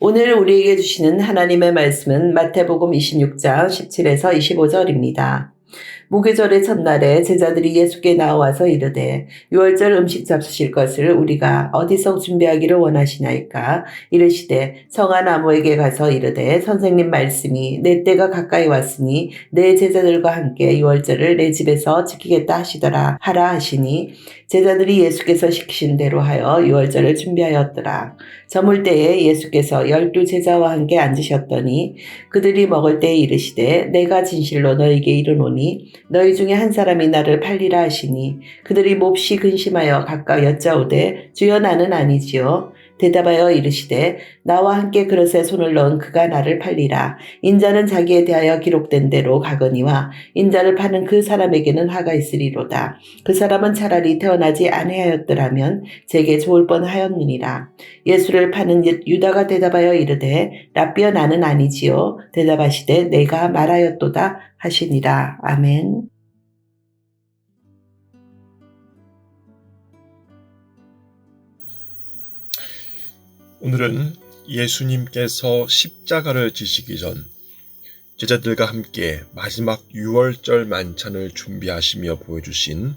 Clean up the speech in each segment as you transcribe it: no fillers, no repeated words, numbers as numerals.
오늘 우리에게 주시는 하나님의 말씀은 마태복음 26장 17에서 25절입니다. 무교절의 첫날에 제자들이 예수께 나와서 이르되 유월절 음식 잡수실 것을 우리가 어디서 준비하기를 원하시나이까. 이르시되 성한 아무에게 가서 이르되 선생님 말씀이 내 때가 가까이 왔으니 내 제자들과 함께 유월절을 내 집에서 지키겠다 하시더라 하라 하시니 제자들이 예수께서 시키신 대로 하여 유월절을 준비하였더라. 저물 때에 예수께서 12 제자와 함께 앉으셨더니 그들이 먹을 때에 이르시되 내가 진실로 너에게 이르노니 너희 중에 한 사람이 나를 팔리라 하시니 그들이 몹시 근심하여 각각 여짜오되 주여 나는 아니지요. 대답하여 이르시되 나와 함께 그릇에 손을 넣은 그가 나를 팔리라. 인자는 자기에 대하여 기록된 대로 가거니와 인자를 파는 그 사람에게는 화가 있으리로다. 그 사람은 차라리 태어나지 아니하였더라면 제게 좋을 뻔하였느니라. 예수를 파는 유다가 대답하여 이르되 라삐여 나는 아니지요. 대답하시되 내가 말하였도다 하시니라. 아멘. 오늘은 예수님께서 십자가를 지시기 전 제자들과 함께 마지막 유월절 만찬을 준비하시며 보여주신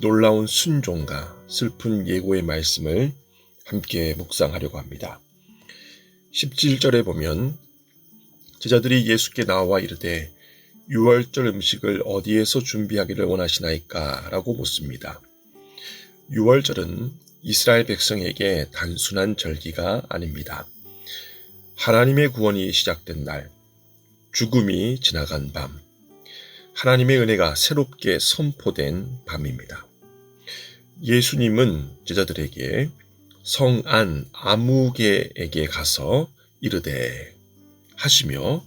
놀라운 순종과 슬픈 예고의 말씀을 함께 묵상하려고 합니다. 17절에 보면 제자들이 예수께 나와 이르되 유월절 음식을 어디에서 준비하기를 원하시나이까? 라고 묻습니다. 유월절은 이스라엘 백성에게 단순한 절기가 아닙니다. 하나님의 구원이 시작된 날, 죽음이 지나간 밤, 하나님의 은혜가 새롭게 선포된 밤입니다. 예수님은 제자들에게 성안 아무개에게 가서 이르되 하시며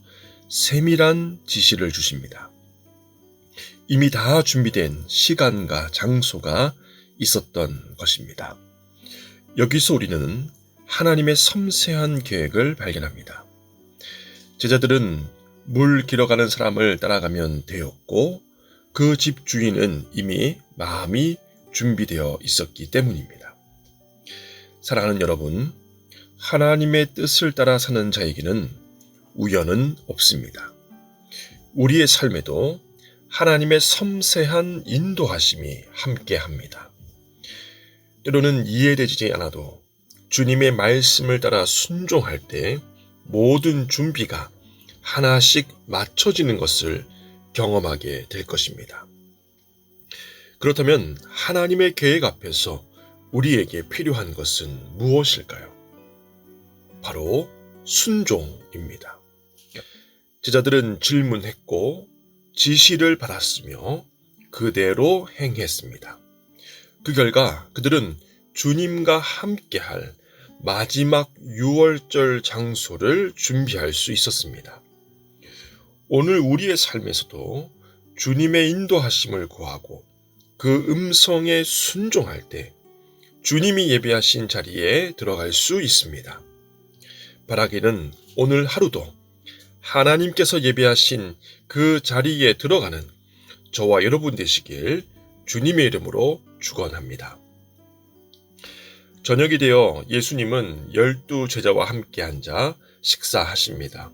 세밀한 지시를 주십니다. 이미 다 준비된 시간과 장소가 있었던 것입니다. 여기서 우리는 하나님의 섬세한 계획을 발견합니다. 제자들은 물 길어가는 사람을 따라가면 되었고 그 집 주인은 이미 마음이 준비되어 있었기 때문입니다. 사랑하는 여러분, 하나님의 뜻을 따라 사는 자에게는 우연은 없습니다. 우리의 삶에도 하나님의 섬세한 인도하심이 함께합니다. 때로는 이해되지 않아도 주님의 말씀을 따라 순종할 때 모든 준비가 하나씩 맞춰지는 것을 경험하게 될 것입니다. 그렇다면 하나님의 계획 앞에서 우리에게 필요한 것은 무엇일까요? 바로 순종입니다. 제자들은 질문했고 지시를 받았으며 그대로 행했습니다. 그 결과 그들은 주님과 함께할 마지막 유월절 장소를 준비할 수 있었습니다. 오늘 우리의 삶에서도 주님의 인도하심을 구하고 그 음성에 순종할 때 주님이 예배하신 자리에 들어갈 수 있습니다. 바라기는 오늘 하루도 하나님께서 예배하신 그 자리에 들어가는 저와 여러분 되시길 주님의 이름으로 축원합니다. 저녁이 되어 예수님은 12 제자와 함께 앉아 식사하십니다.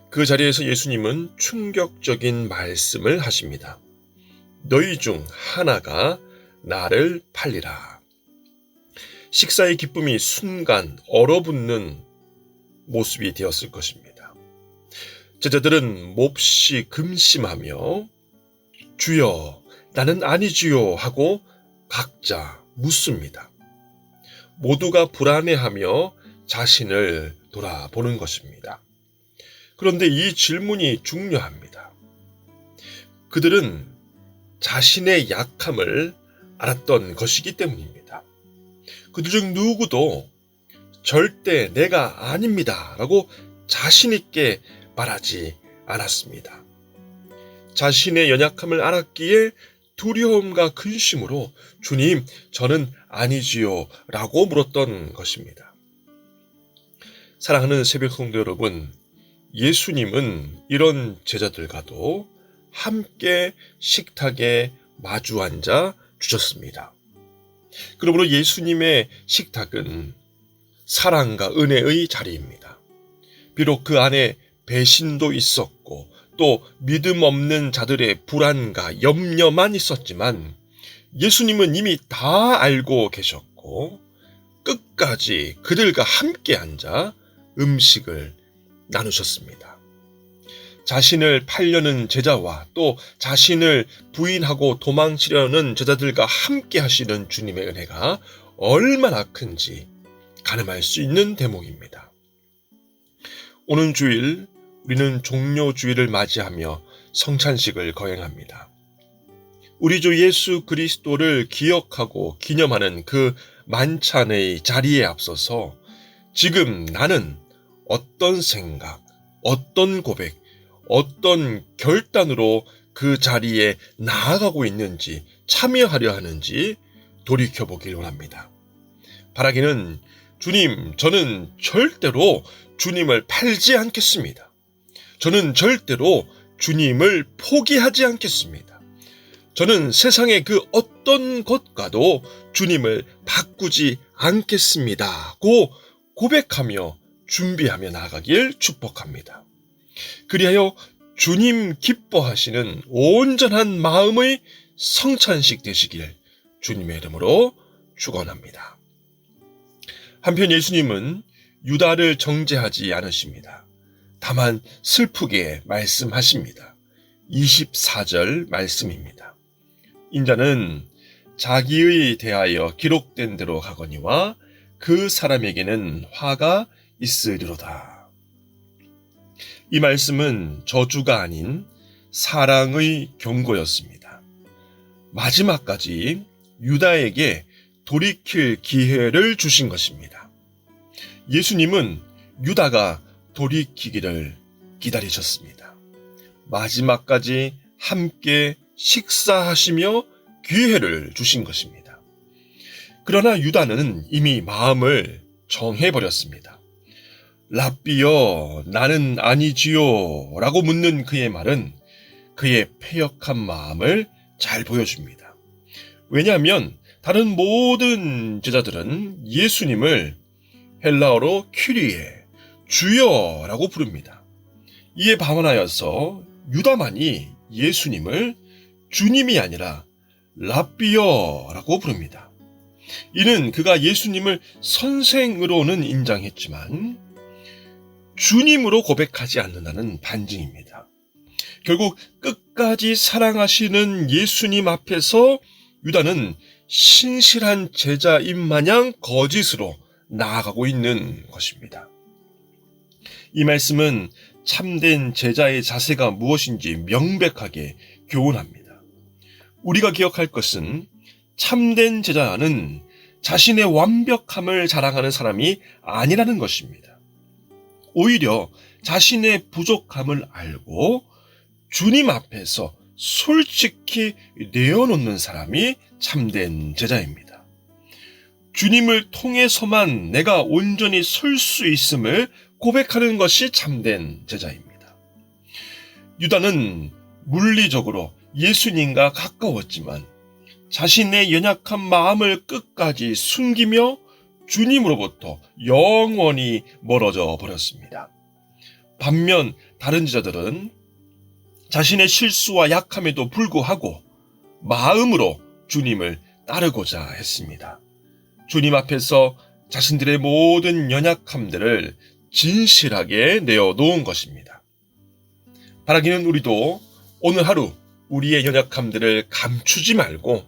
그 자리에서 예수님은 충격적인 말씀을 하십니다. 너희 중 하나가 나를 팔리라. 식사의 기쁨이 순간 얼어붙는 모습이 되었을 것입니다. 제자들은 몹시 금심하며 주여 나는 아니지요 하고 각자 묻습니다. 모두가 불안해하며 자신을 돌아보는 것입니다. 그런데 이 질문이 중요합니다. 그들은 자신의 약함을 알았던 것이기 때문입니다. 그들 중 누구도 절대 내가 아닙니다 라고 자신 있게 말하지 않았습니다. 자신의 연약함을 알았기에 두려움과 근심으로 주님, 저는 아니지요 라고 물었던 것입니다. 사랑하는 새벽 성도 여러분, 예수님은 이런 제자들과도 함께 식탁에 마주 앉아 주셨습니다. 그러므로 예수님의 식탁은 사랑과 은혜의 자리입니다. 비록 그 안에 배신도 있었고 또 믿음 없는 자들의 불안과 염려만 있었지만 예수님은 이미 다 알고 계셨고 끝까지 그들과 함께 앉아 음식을 나누셨습니다. 자신을 팔려는 제자와 또 자신을 부인하고 도망치려는 제자들과 함께 하시는 주님의 은혜가 얼마나 큰지 가늠할 수 있는 대목입니다. 오는 주일 우리는 종료주일을 맞이하며 성찬식을 거행합니다. 우리 주 예수 그리스도를 기억하고 기념하는 그 만찬의 자리에 앞서서 지금 나는 어떤 생각, 어떤 고백, 어떤 결단으로 그 자리에 나아가고 있는지 참여하려 하는지 돌이켜보길 원합니다. 바라기는 주님, 저는 절대로 주님을 팔지 않겠습니다. 저는 절대로 주님을 포기하지 않겠습니다. 저는 세상의 그 어떤 것과도 주님을 바꾸지 않겠습니다. 고 고백하며 준비하며 나아가길 축복합니다. 그리하여 주님 기뻐하시는 온전한 마음의 성찬식 되시길 주님의 이름으로 축원합니다. 한편 예수님은 유다를 정죄하지 않으십니다. 다만 슬프게 말씀하십니다. 24절 말씀입니다. 인자는 자기의 대하여 기록된 대로 가거니와 그 사람에게는 화가 있으리로다. 이 말씀은 저주가 아닌 사랑의 경고였습니다. 마지막까지 유다에게 돌이킬 기회를 주신 것입니다. 예수님은 유다가 돌이키기를 기다리셨습니다. 마지막까지 함께 식사하시며 기회를 주신 것입니다. 그러나 유다는 이미 마음을 정해버렸습니다. 랍비여, 나는 아니지요 라고 묻는 그의 말은 그의 패역한 마음을 잘 보여줍니다. 왜냐하면 다른 모든 제자들은 예수님을 헬라어로 큐리에, 주여라고 부릅니다. 이에 반문하여서 유다만이 예수님을 주님이 아니라 랍비여라고 부릅니다. 이는 그가 예수님을 선생으로는 인정했지만 주님으로 고백하지 않는다는 반증입니다. 결국 끝까지 사랑하시는 예수님 앞에서 유다는 신실한 제자인 마냥 거짓으로 나아가고 있는 것입니다. 이 말씀은 참된 제자의 자세가 무엇인지 명백하게 교훈합니다. 우리가 기억할 것은 참된 제자는 자신의 완벽함을 자랑하는 사람이 아니라는 것입니다. 오히려 자신의 부족함을 알고 주님 앞에서 솔직히 내어놓는 사람이 참된 제자입니다. 주님을 통해서만 내가 온전히 설 수 있음을 고백하는 것이 참된 제자입니다. 유다는 물리적으로 예수님과 가까웠지만 자신의 연약한 마음을 끝까지 숨기며 주님으로부터 영원히 멀어져 버렸습니다. 반면 다른 제자들은 자신의 실수와 약함에도 불구하고 마음으로 주님을 따르고자 했습니다. 주님 앞에서 자신들의 모든 연약함들을 진실하게 내어놓은 것입니다. 바라기는 우리도 오늘 하루 우리의 연약함들을 감추지 말고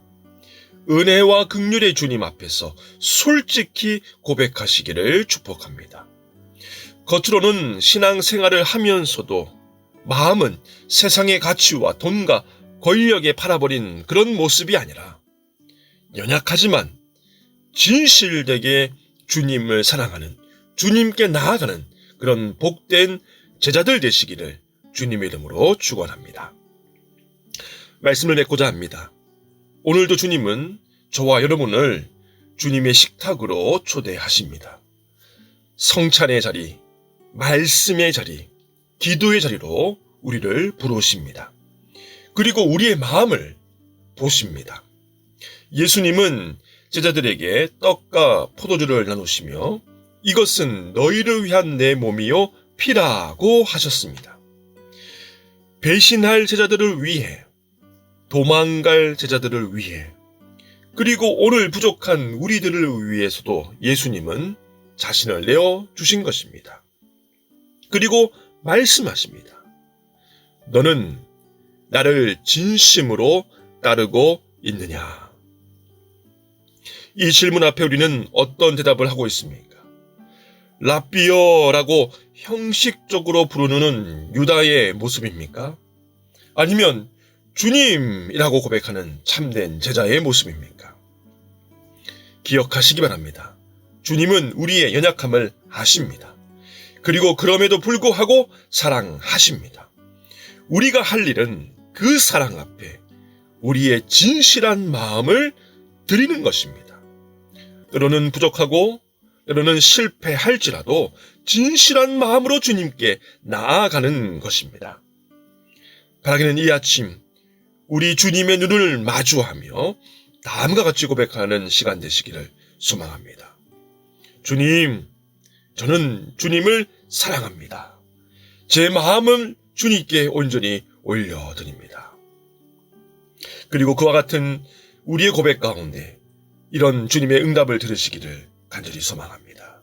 은혜와 긍휼의 주님 앞에서 솔직히 고백하시기를 축복합니다. 겉으로는 신앙생활을 하면서도 마음은 세상의 가치와 돈과 권력에 팔아버린 그런 모습이 아니라 연약하지만 진실되게 주님을 사랑하는, 주님께 나아가는 그런 복된 제자들 되시기를 주님의 이름으로 축원합니다. 말씀을 맺고자 합니다. 오늘도 주님은 저와 여러분을 주님의 식탁으로 초대하십니다. 성찬의 자리, 말씀의 자리, 기도의 자리로 우리를 부르십니다. 그리고 우리의 마음을 보십니다. 예수님은 제자들에게 떡과 포도주를 나누시며 이것은 너희를 위한 내 몸이요 피라고 하셨습니다. 배신할 제자들을 위해, 도망갈 제자들을 위해, 그리고 오늘 부족한 우리들을 위해서도 예수님은 자신을 내어 주신 것입니다. 그리고 말씀하십니다. 너는 나를 진심으로 따르고 있느냐? 이 질문 앞에 우리는 어떤 대답을 하고 있습니까? 라삐어라고 형식적으로 부르는 유다의 모습입니까? 아니면 주님이라고 고백하는 참된 제자의 모습입니까? 기억하시기 바랍니다. 주님은 우리의 연약함을 아십니다. 그리고 그럼에도 불구하고 사랑하십니다. 우리가 할 일은 그 사랑 앞에 우리의 진실한 마음을 드리는 것입니다. 때로는 부족하고 때로는 실패할지라도 진실한 마음으로 주님께 나아가는 것입니다. 바라기는 이 아침 우리 주님의 눈을 마주하며 다음과 같이 고백하는 시간 되시기를 소망합니다. 주님, 저는 주님을 사랑합니다. 제 마음을 주님께 온전히 올려드립니다. 그리고 그와 같은 우리의 고백 가운데 이런 주님의 응답을 들으시기를 간절히 소망합니다.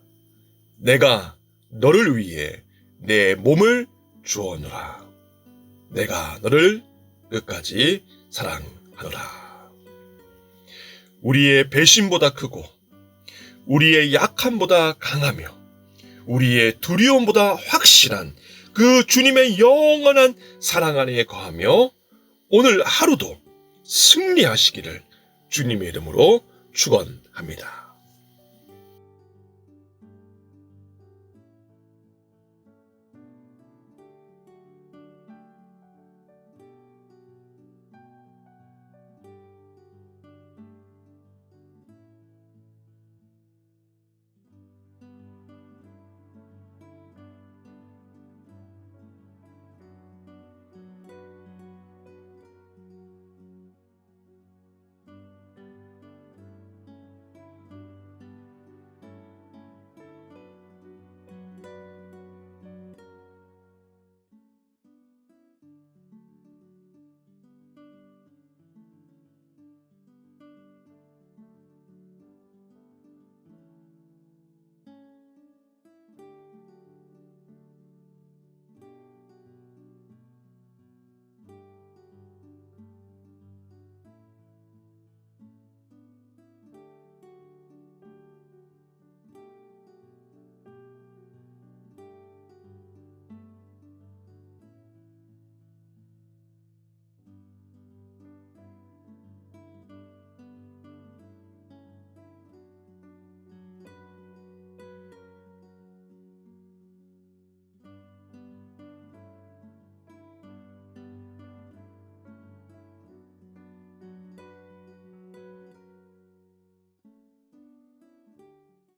내가 너를 위해 내 몸을 주어노라. 내가 너를 끝까지 사랑하노라. 우리의 배신보다 크고 우리의 약함보다 강하며 우리의 두려움보다 확실한 그 주님의 영원한 사랑 안에 거하며 오늘 하루도 승리하시기를 주님의 이름으로 축원합니다.